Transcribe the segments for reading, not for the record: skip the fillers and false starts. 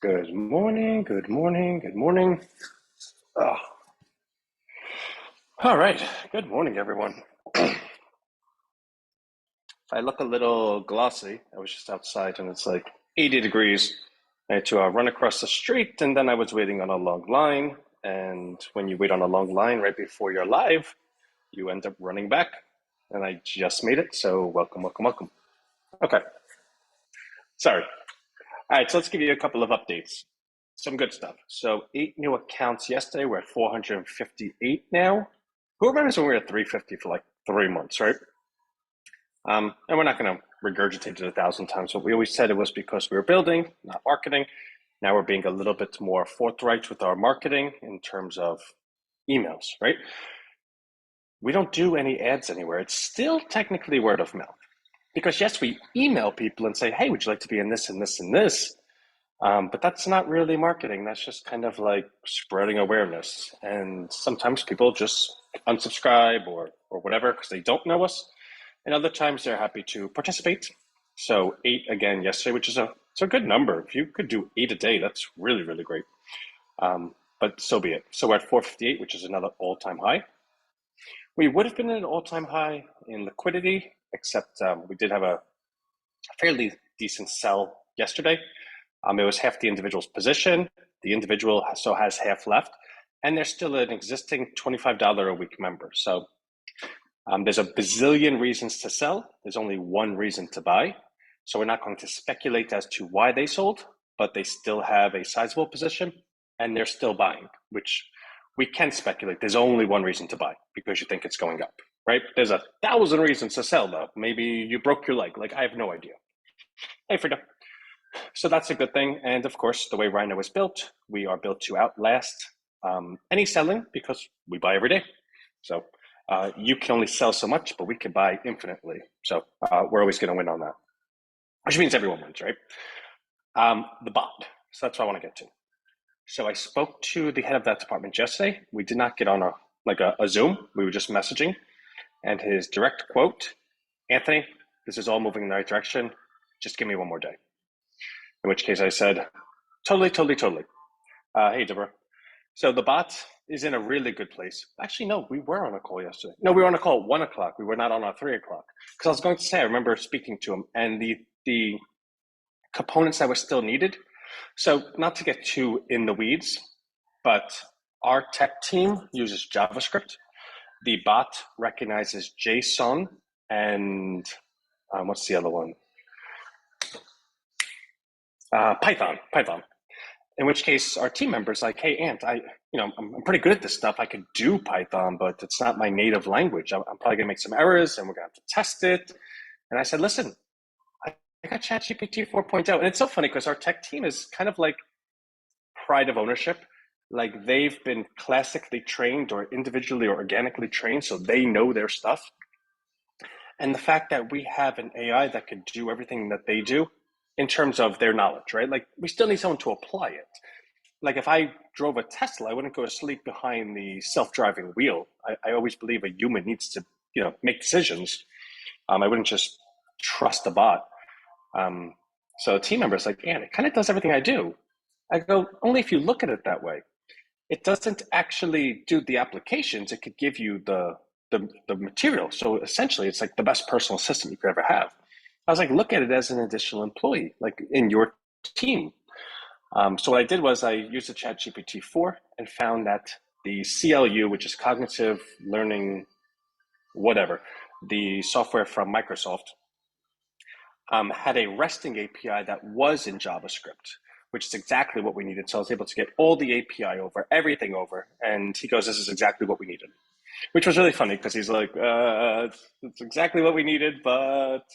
Good morning, good morning, good morning. Oh, all right, good morning, everyone. I look a little glossy. I was just outside and it's like 80 degrees. I had to run across the street and then I was waiting on a long line. And when you wait on a long line right before you're live, you end up running back. And I just made it, so welcome, welcome, welcome. Okay, sorry. All right, so let's give you a couple of updates. Some good stuff. So 8 new accounts yesterday. We're at 458 now. Who remembers when we were at 350 for like 3 months, right? And we're not going to regurgitate it 1,000 times, but we always said it was because we were building, not marketing. Now we're being a little bit more forthright with our marketing in terms of emails, right? We don't do any ads anywhere. It's still technically word of mouth. Because yes, we email people and say, hey, would you like to be in this and this and this? But that's not really marketing. That's just kind of like spreading awareness. And sometimes people just unsubscribe or whatever because they don't know us. And other times they're happy to participate. So 8 again yesterday, which is it's a good number. If you could do 8 a day, that's really, really great. But so be it. So we're at 458, which is another all-time high. We would have been at an all-time high in liquidity, except we did have a fairly decent sell yesterday. It was half the individual's position. The individual so has half left, and they're still an existing $25 a week member. So there's a bazillion reasons to sell. There's only one reason to buy. So we're not going to speculate as to why they sold, but they still have a sizable position and they're still buying, which we can speculate. There's only one reason to buy because you think it's going up, right? There's 1,000 reasons to sell though. Maybe you broke your leg. Like I have no idea. Hey, Frida. So that's a good thing. And of course, the way Rhino is built, we are built to outlast any selling because we buy every day. So you can only sell so much, but we can buy infinitely. So we're always going to win on that, which means everyone wins, right? The bot. So that's what I want to get to. So I spoke to the head of that department yesterday. We did not get on a Zoom. We were just messaging. And his direct quote, Anthony, this is all moving in the right direction. Just give me one more day. In which case I said, totally, totally, totally. Hey, Deborah. So the bot is in a really good place. Actually, no, we were on a call yesterday. No, we were on a call at 1 o'clock. We were not on our 3 o'clock. Because I was going to say, I remember speaking to him and the components that were still needed. So not to get too in the weeds, but our tech team uses JavaScript. The bot recognizes JSON and what's the other one? Python. In which case, our team members like, hey, Ant, I'm pretty good at this stuff. I could do Python, but it's not my native language. I'm probably gonna make some errors, and we're gonna have to test it. And I said, listen, I got ChatGPT 4.0, and it's so funny because our tech team is kind of like pride of ownership. Like they've been classically trained or individually or organically trained, so they know their stuff. And the fact that we have an AI that could do everything that they do in terms of their knowledge, right? Like we still need someone to apply it. Like if I drove a Tesla, I wouldn't go to sleep behind the self-driving wheel. I always believe a human needs to, make decisions. I wouldn't just trust a bot. So a team member is like, yeah, it kind of does everything I do. I go, only if you look at it that way. It doesn't actually do the applications. It could give you the material. So essentially, it's like the best personal assistant you could ever have. I was like, look at it as an additional employee, like in your team. So what I did was I used the ChatGPT 4 and found that the CLU, which is cognitive learning, whatever, the software from Microsoft, had a resting API that was in JavaScript, which is exactly what we needed. So I was able to get all the API over, everything over. And he goes, this is exactly what we needed, which was really funny because he's like, it's exactly what we needed, but,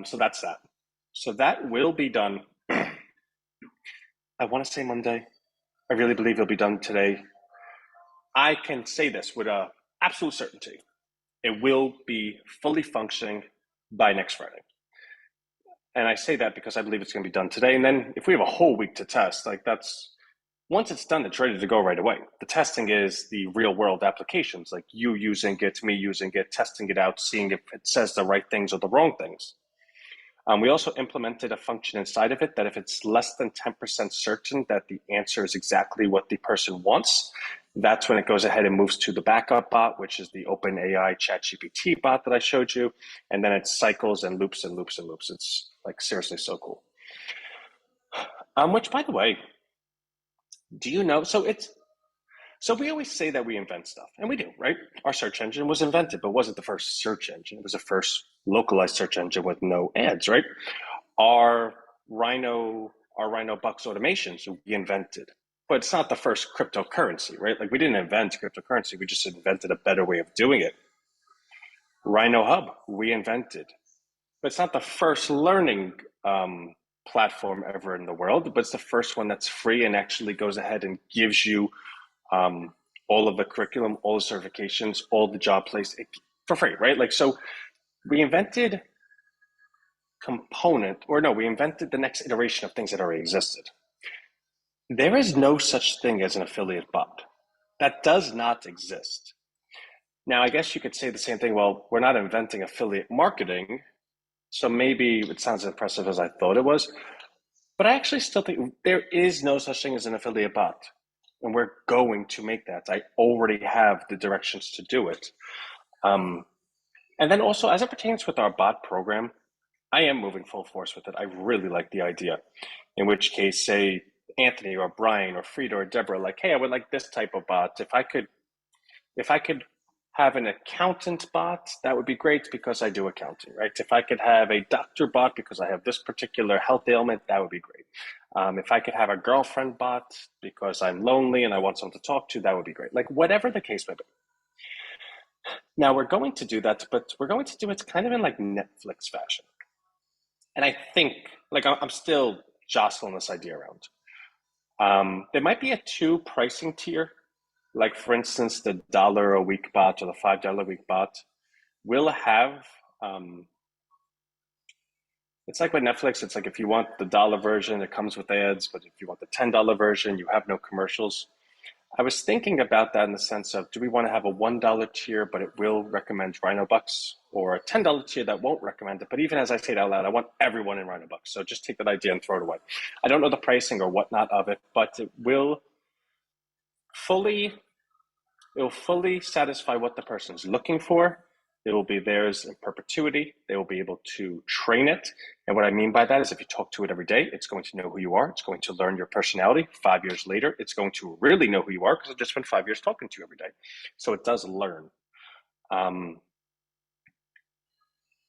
so that's that. So that will be done. I want to say Monday. I really believe it'll be done today. I can say this with absolute certainty. It will be fully functioning by next Friday. And I say that because I believe it's going to be done today. And then if we have a whole week to test, once it's done, it's ready to go right away. The testing is the real world applications, like you using it, me using it, testing it out, seeing if it says the right things or the wrong things. We also implemented a function inside of it that if it's less than 10% certain that the answer is exactly what the person wants, that's when it goes ahead and moves to the backup bot, which is the OpenAI ChatGPT bot that I showed you. And then it cycles and loops and loops and loops. It's like seriously so cool. Which, by the way, do you know? So we always say that we invent stuff, and we do, right? Our search engine was invented, but wasn't the first search engine. It was the first localized search engine with no ads, right? Our Rhino Bucks automations we invented, but it's not the first cryptocurrency, right? Like we didn't invent cryptocurrency, we just invented a better way of doing it. Rhino Hub we invented, but it's not the first learning platform ever in the world, but it's the first one that's free and actually goes ahead and gives you all of the curriculum, all the certifications, all the job place for free, right? Like, so we invented we invented the next iteration of things that already existed. There is no such thing as an affiliate bot. That does not exist. Now, I guess you could say the same thing. Well, we're not inventing affiliate marketing, so maybe it sounds as impressive as I thought it was. But I actually still think there is no such thing as an affiliate bot. And we're going to make that. I already have the directions to do it. And then also, as it pertains with our bot program, I am moving full force with it. I really like the idea. In which case, say Anthony or Brian or Frida or Deborah, like, hey, I would like this type of bot. If I could have an accountant bot, that would be great because I do accounting, right? If I could have a doctor bot because I have this particular health ailment, that would be great. If I could have a girlfriend bot because I'm lonely and I want someone to talk to, that would be great. Like whatever the case may be. Now we're going to do that, but we're going to do it kind of in like Netflix fashion. And I think, like, I'm still jostling this idea around. There might be a two pricing tier. Like, for instance, the dollar a week bot or the $5 a week bot will have, it's like with Netflix, it's like if you want the dollar version, it comes with ads, but if you want the $10 version, you have no commercials. I was thinking about that in the sense of, do we want to have a $1 tier, but it will recommend Rhino Bucks, or a $10 tier that won't recommend it? But even as I say it out loud, I want everyone in Rhino Bucks. So just take that idea and throw it away. I don't know the pricing or whatnot of it, but it will fully satisfy what the person's looking for. It will be theirs in perpetuity. They will be able to train it. And what I mean by that is if you talk to it every day, it's going to know who you are. It's going to learn your personality. 5 years later, it's going to really know who you are because it just spent 5 years talking to you every day. So it does learn. And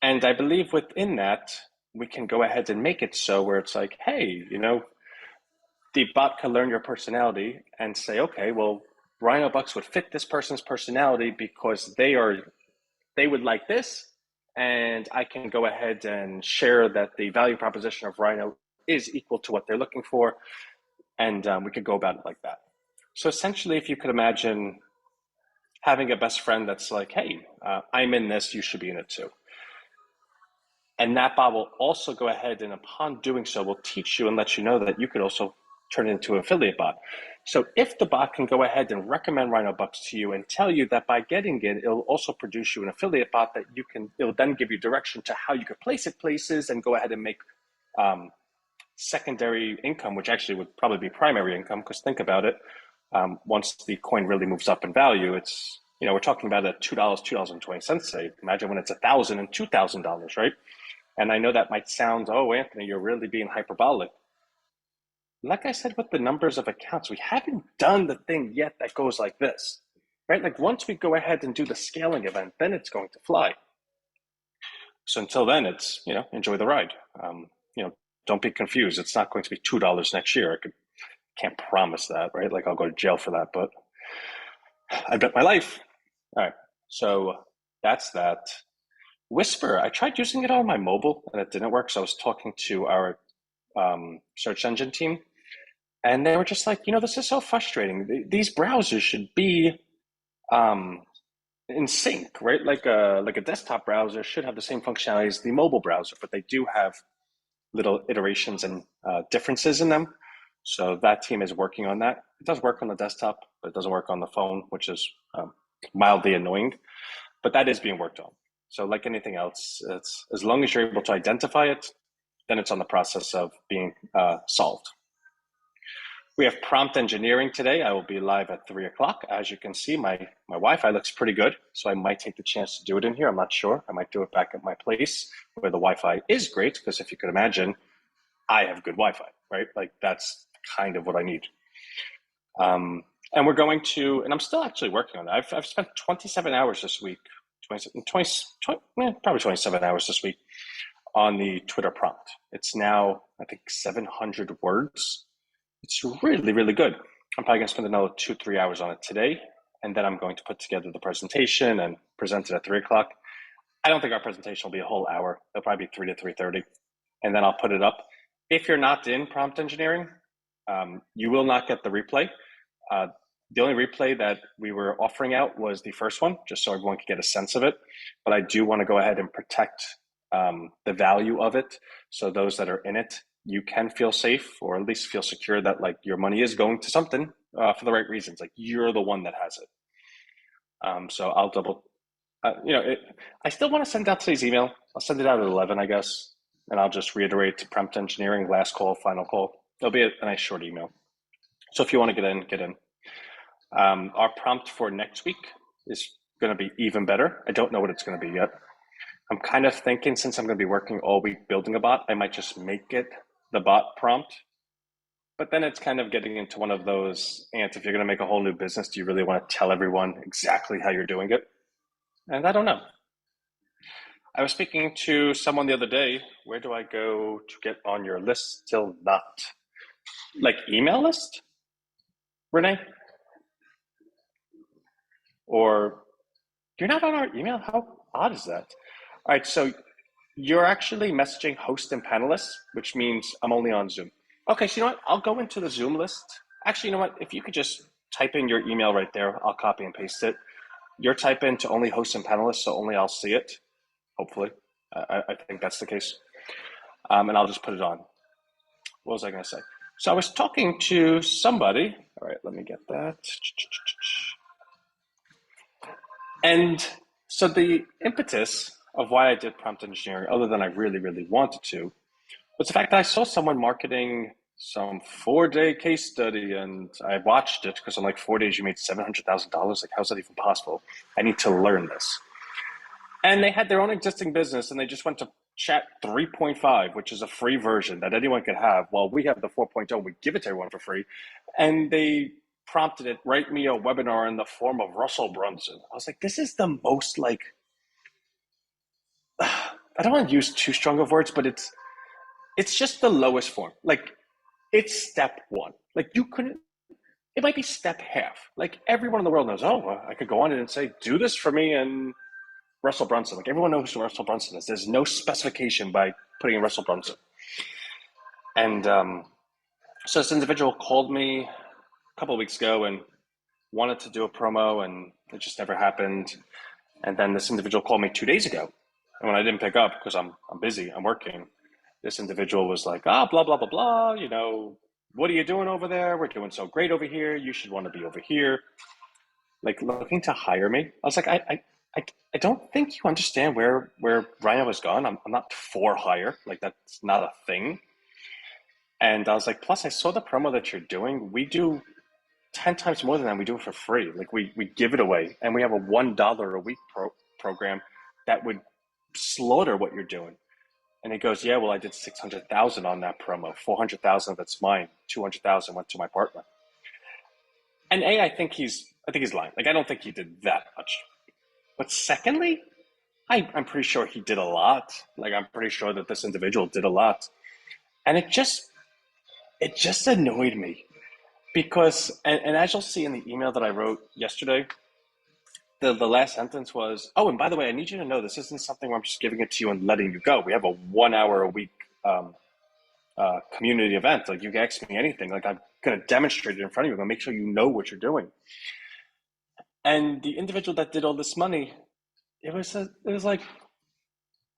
I believe within that, we can go ahead and make it so where it's like, hey, the bot can learn your personality and say, okay, well, Rhino Bucks would fit this person's personality because they would like this, and I can go ahead and share that the value proposition of Rhino is equal to what they're looking for, and we could go about it like that. So essentially, if you could imagine having a best friend that's like, hey, I'm in this, you should be in it too. And that bot will also go ahead and upon doing so, will teach you and let you know that you could also turn it into an affiliate bot. So if the bot can go ahead and recommend Rhino Bucks to you and tell you that by getting it, it'll also produce you an affiliate bot that it'll then give you direction to how you could place it places and go ahead and make secondary income, which actually would probably be primary income, because think about it, once the coin really moves up in value, it's, we're talking about at $2, $2.20, say. Imagine when it's $1,000 and $2,000, right? And I know that might sound, oh, Anthony, you're really being hyperbolic. Like I said, with the numbers of accounts, we haven't done the thing yet that goes like this, right? Like once we go ahead and do the scaling event, then it's going to fly. So until then, it's, enjoy the ride. Don't be confused. It's not going to be $2 next year. Can't promise that, right? Like I'll go to jail for that, but I bet my life. All right. So that's that. Whisper, I tried using it on my mobile and it didn't work. So I was talking to our search engine team, and they were just like, this is so frustrating. These browsers should be in sync, right? Like a desktop browser should have the same functionality as the mobile browser, but they do have little iterations and differences in them. So that team is working on that. It does work on the desktop, but it doesn't work on the phone, which is mildly annoying. But that is being worked on. So like anything else, it's as long as you're able to identify it, then it's on the process of being solved. We have prompt engineering today. I will be live at 3 o'clock. As you can see, my Wi-Fi looks pretty good, so I might take the chance to do it in here. I'm not sure. I might do it back at my place where the Wi-Fi is great, because if you could imagine, I have good Wi-Fi, right? Like that's kind of what I need. And we're going to, and I'm still actually working on it. I've spent 27 hours this week, 20, probably 27 hours this week on the Twitter prompt. It's now, I think, 700 words. It's really, really good. I'm probably going to spend another 2-3 hours on it today, and then I'm going to put together the presentation and present it at 3 o'clock. I don't think our presentation will be a whole hour. It'll probably be 3 to 3:30, and then I'll put it up. If you're not in prompt engineering, you will not get the replay. The only replay that we were offering out was the first one, just so everyone could get a sense of it. But I do want to go ahead and protect the value of it, so those that are in it, you can feel safe, or at least feel secure that like your money is going to something for the right reasons. Like you're the one that has it. So I'll double. I still want to send out today's email. I'll send it out at 11, I guess, and I'll just reiterate prompt engineering, last call, final call. It'll be a nice short email. So if you want to get in, get in. Our prompt for next week is going to be even better. I don't know what it's going to be yet. I'm kind of thinking, since I'm going to be working all week building a bot, I might just make it the bot prompt. But then it's kind of getting into one of those, and if you're going to make a whole new business, do you really want to tell everyone exactly how you're doing it? And I don't know. I was speaking to someone the other day. Where do I go to get on your list? Still not. Like email list, Renee? Or you're not on our email? How odd is that? All right, so you're actually messaging host and panelists, which means I'm only on Zoom. Okay, so you know what? I'll go into the Zoom list. Actually, you know what? If you could just type in your email right there, I'll copy and paste it. You're type in to only hosts and panelists, so only I'll see it, hopefully. I think that's the case. And I'll just put it on. What was I going to say? So I was talking to somebody. All right, let me get that. And so the impetus of why I did prompt engineering, other than I really, really wanted to, was the fact that I saw someone marketing some 4-day case study, and I watched it because I'm like, 4 days, you made $700,000. Like, how's that even possible? I need to learn this. And they had their own existing business, and they just went to Chat 3.5, which is a free version that anyone could have. While we have the 4.0, we give it to everyone for free. And they prompted it, write me a webinar in the form of Russell Brunson. I was like, this is the most like, I don't want to use too strong of words, but it's just the lowest form. Like, it's step one. Like, you couldn't, it might be step half. Like, everyone in the world knows, oh, I could go on it and say, do this for me and Russell Brunson. Like, everyone knows who Russell Brunson is. There's no specification by putting in Russell Brunson. And so this individual called me a couple of weeks ago and wanted to do a promo, and it just never happened. And then this individual called me 2 days ago. And when I didn't pick up because I'm busy, I'm working, this individual was like, blah, blah, blah, blah, you know, what are you doing over there? We're doing so great over here. You should want to be over here. Like, looking to hire me. I was like, I don't think you understand where Rhino has gone. I'm not for hire. Like, that's not a thing. And I was like, plus I saw the promo that you're doing. We do 10 times more than that. We do it for free. Like, we give it away, and we have a $1 a week program that would slaughter what you're doing. And he goes, yeah, well, I did 600,000 on that promo. 400,000 of it's mine. 200,000 went to my partner. And I think he's lying. Like, I don't think he did that much. But secondly, I'm pretty sure he did a lot. Like, I'm pretty sure that this individual did a lot. And it just annoyed me because, and as you'll see in the email that I wrote yesterday, the last sentence was, oh, and by the way, I need you to know this isn't something where I'm just giving it to you and letting you go. We have a 1 hour a week community event. Like, you can ask me anything. Like, I'm going to demonstrate it in front of you. I'm going to make sure you know what you're doing. And the individual that did all this money, it was like,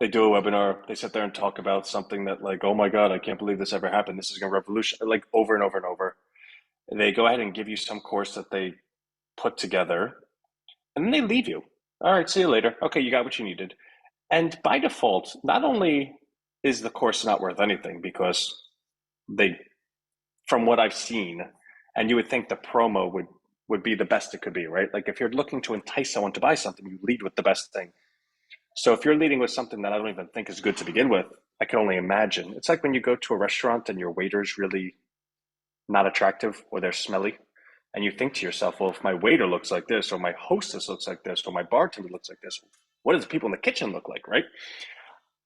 they do a webinar, they sit there and talk about something that, like, oh my God, I can't believe this ever happened. This is going to revolution, like, over and over and over. They go ahead and give you some course that they put together, and then they leave you. All right, see you later. Okay, you got what you needed. And by default, not only is the course not worth anything because they, from what I've seen, and you would think the promo would be the best it could be, right? Like if you're looking to entice someone to buy something, you lead with the best thing. So if you're leading with something that I don't even think is good to begin with, I can only imagine. It's like when you go to a restaurant and your waiter's really not attractive or they're smelly. And you think to yourself, well, if my waiter looks like this, or my hostess looks like this, or my bartender looks like this, what does the people in the kitchen look like, right?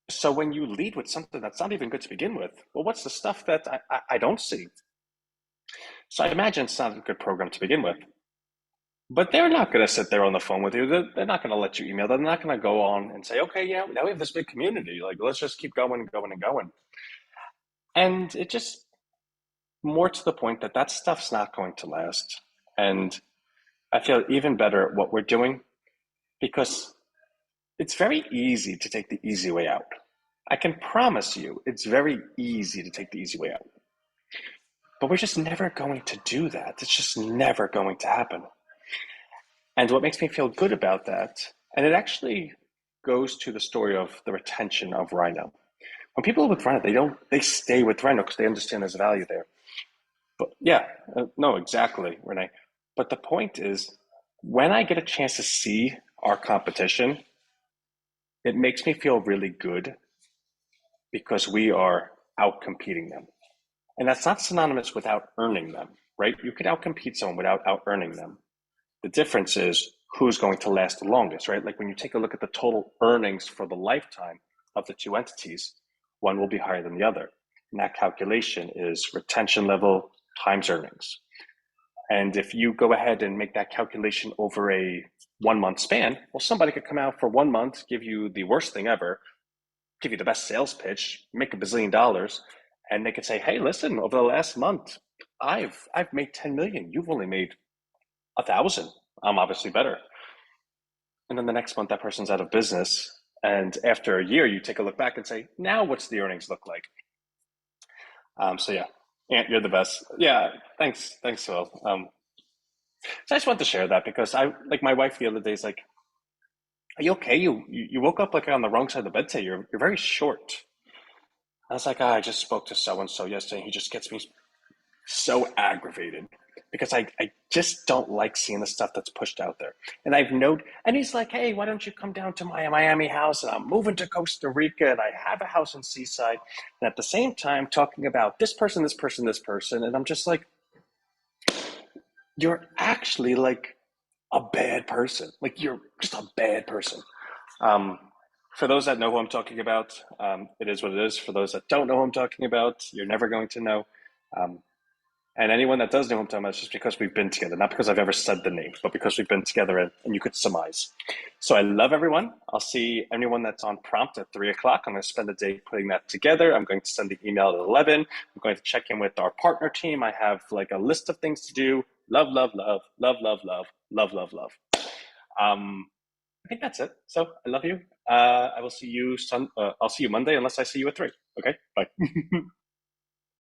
So when you lead with something that's not even good to begin with, well, what's the stuff that I don't see? So I imagine it's not a good program to begin with. But they're not going to sit there on the phone with you. They're not going to let you email. They're not going to go on and say, okay, yeah, now we have this big community. Like, let's just keep going and going and going. And it just more to the point that that stuff's not going to last. And I feel even better at what we're doing because it's very easy to take the easy way out. I can promise you it's very easy to take the easy way out. But we're just never going to do that. It's just never going to happen. And what makes me feel good about that, and it actually goes to the story of the retention of Rhino. When people are with Rhino, they stay with Rhino because they understand there's value there. But yeah, no, exactly, Renee. But the point is, when I get a chance to see our competition, it makes me feel really good because we are out competing them. And that's not synonymous with out earning them, right? You could outcompete someone without out earning them. The difference is who's going to last the longest, right? Like when you take a look at the total earnings for the lifetime of the two entities, one will be higher than the other. And that calculation is retention level times earnings. And if you go ahead and make that calculation over a 1 month span, well, somebody could come out for 1 month, give you the worst thing ever, give you the best sales pitch, make $1 billion, and they could say, "Hey, listen, over the last month, I've made 10 million. You've only made 1,000. I'm obviously better." And then the next month, that person's out of business. And after a year, you take a look back and say, "Now, what's the earnings look like?" So yeah, Ant, you're the best. Yeah, thanks, Phil. So I just wanted to share that because I like my wife the other day is like, "Are you okay? You woke up like on the wrong side of the bed today. You're very short." I was like, I just spoke to so and so yesterday. He just gets me so aggravated because I just don't like seeing the stuff that's pushed out there. And and he's like, hey, why don't you come down to my Miami house? And I'm moving to Costa Rica and I have a house in Seaside. And at the same time, talking about this person, this person, this person. And I'm just like, you're actually like a bad person. Like you're just a bad person. Um, for those that know who I'm talking about, it is what it is. For those that don't know who I'm talking about, you're never going to know. Um, and anyone that does know who I'm talking about, it's just because we've been together, not because I've ever said the name, but because we've been together and you could surmise. So I love everyone. I'll see anyone that's on prompt at 3 o'clock. I'm going to spend the day putting that together. I'm going to send the email at 11. I'm going to check in with our partner team. I have like a list of things to do. Love, love, love, love, love, love, love, love, love. I think that's it. So I love you. I will see you I'll see you Monday unless I see you at 3. Okay, bye.